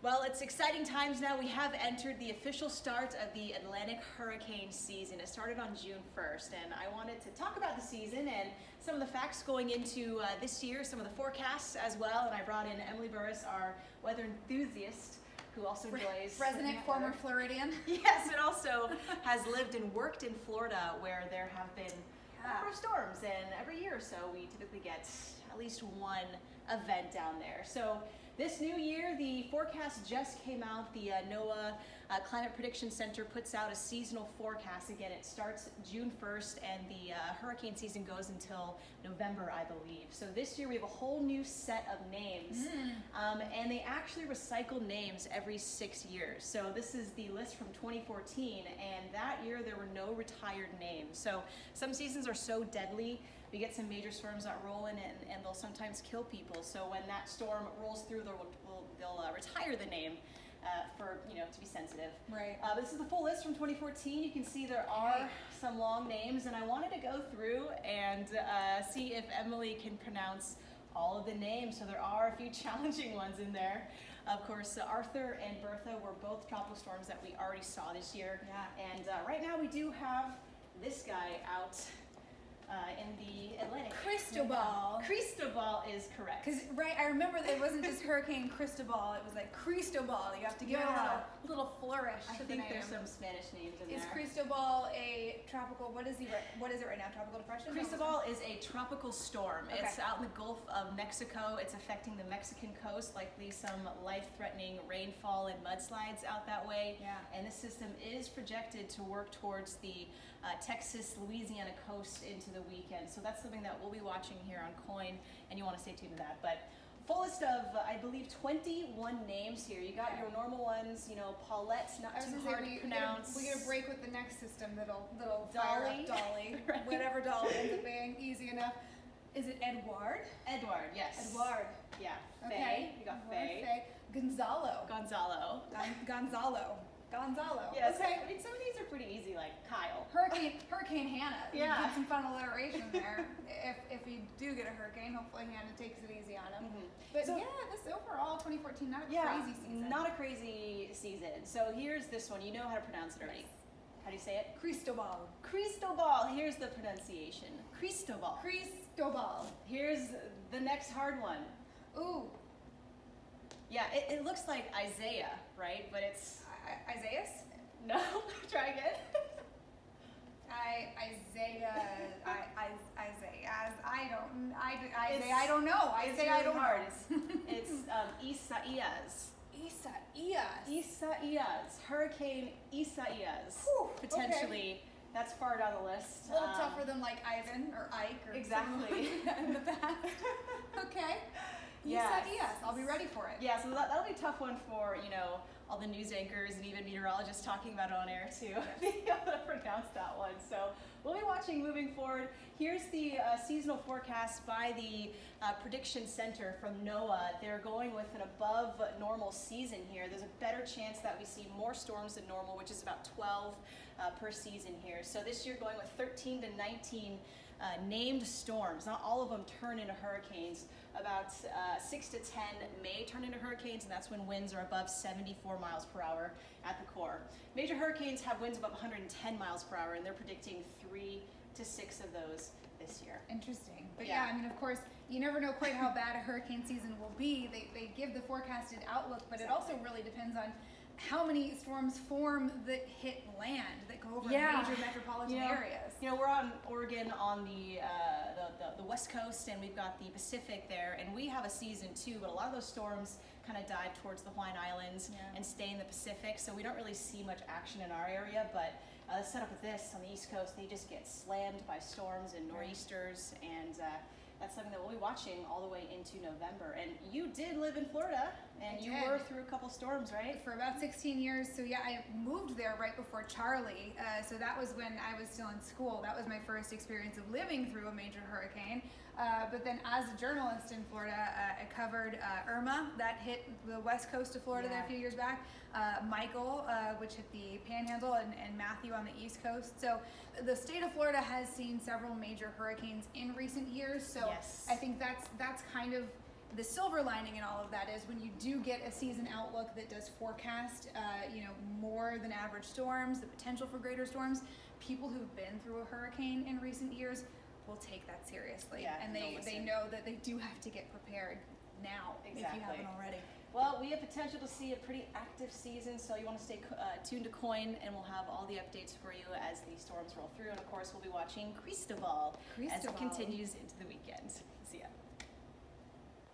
Well, it's exciting times now. We have entered the official start of the Atlantic hurricane season. It started on June 1st, and I wanted to talk about the season and some of the facts going into this year, some of the forecasts as well. And I brought in Emily Burris, our weather enthusiast, who also enjoys resident former Floridian. Yes, and also has lived and worked in Florida, where there have been a number of storms, and every year or so we typically get at least one event down there. So this new year, the forecast just came out. The NOAA Climate Prediction Center puts out a seasonal forecast. Again, it starts June 1st, and the hurricane season goes until November, I believe. So this year we have a whole new set of names, and they actually recycle names every 6 years. So this is the list from 2014, and that year there were no retired names. So some seasons are so deadly. We get some major storms that roll in, and they'll sometimes kill people. So when that storm rolls through, they'll retire the name for, to be sensitive. Right. This is the full list from 2014. You can see there are some long names, and I wanted to go through and see if Emily can pronounce all of the names. So there are a few challenging ones in there. Of course, Arthur and Bertha were both tropical storms that we already saw this year. Yeah. And right now we do have this guy out in the Atlantic. Cristobal. Cristobal is correct. Because, I remember that it wasn't just Hurricane Cristobal, it was like Cristobal. You have to give it a little flourish I to the think name. there's some Spanish names in there. Is Cristobal a tropical, what is it right now, tropical depression? Cristobal is a tropical storm. Okay. It's out in the Gulf of Mexico. It's affecting the Mexican coast, likely some life-threatening rainfall and mudslides out that way. Yeah. And this system is projected to work towards the Texas, Louisiana coast into the weekend. So that's something that we'll be watching here on KOIN, and you want to stay tuned to that. But full list of, I believe, 21 names here. You got your normal ones, Paulette's not too hard to pronounce. We get a break with the next system that'll Dolly. fire up Dolly. Right. Whatever Dolly ends up being, easy enough. Is it Edward? Edward, yes. Edward. Yeah. Okay. Faye. You got Faye. Gonzalo. Gonzalo. Gonzalo. Yes. Okay. I mean, some of these are pretty easy, like Kyle. Hurricane Hannah. Yeah. Get some fun alliteration there. if you do get a hurricane, hopefully Hannah takes it easy on him. But So- this overall 2014, not a crazy season. Not a crazy season. So here's this one. You know how to pronounce it already. How do you say it? Cristobal. Cristobal. Here's the pronunciation. Cristobal. Cristobal. Here's the next hard one. Ooh. Yeah, it looks like Isaiah, right? But it's Isaiah? no. Try again. I don't know. It's I really don't hard. know. It's Isaias. Isaias. Isaias. Hurricane Isaias. Whew, Potentially. That's far down the list. A little tougher than like Ivan or Ike or Exactly. something like that in the past. Okay. Yes. Isaias. I'll be ready for it. Yeah, so that'll be a tough one for, all the news anchors and even meteorologists talking about it on air too. Being able to pronounce that one. So we'll be watching moving forward. Here's the seasonal forecast by the Prediction Center from NOAA. They're going with an above normal season here. There's a better chance that we see more storms than normal, which is about 12 per season here. So this year going with 13 to 19 named storms. Not all of them turn into hurricanes. About 6 to 10 may turn into hurricanes, and that's when winds are above 74 miles per hour at the core. Major hurricanes have winds above 110 miles per hour, and they're predicting 3 to 6 of those this year. Interesting. But yeah, I mean, of course, you never know quite how bad a hurricane season will be. They give the forecasted outlook, but it also really depends on how many storms form that hit land, that go over major metropolitan areas. We're on Oregon on the west coast, and we've got the Pacific there, and we have a season too, but a lot of those storms kind of dive towards the Hawaiian Islands and stay in the Pacific, so we don't really see much action in our area. But let's set up with this on the East Coast. They just get slammed by storms and nor'easters, and that's something that we'll be watching all the way into November. And you did live in Florida, and you were through a couple storms, right? For about 16 years. So yeah, I moved there right before Charlie. So that was when I was still in school. That was my first experience of living through a major hurricane. But then as a journalist in Florida, I covered Irma, that hit the west coast of Florida there a few years back. Michael, which hit the Panhandle, and Matthew on the East Coast. So the state of Florida has seen several major hurricanes in recent years. So I think that's kind of the silver lining in all of that is when you do get a season outlook that does forecast, more than average storms, the potential for greater storms, people who've been through a hurricane in recent years will take that seriously. Yeah, and they know that they do have to get prepared now if you haven't already. Well, we have potential to see a pretty active season, so you want to stay tuned to KOIN, and we'll have all the updates for you as the storms roll through. And of course, we'll be watching Cristobal as it continues into the weekend. See ya.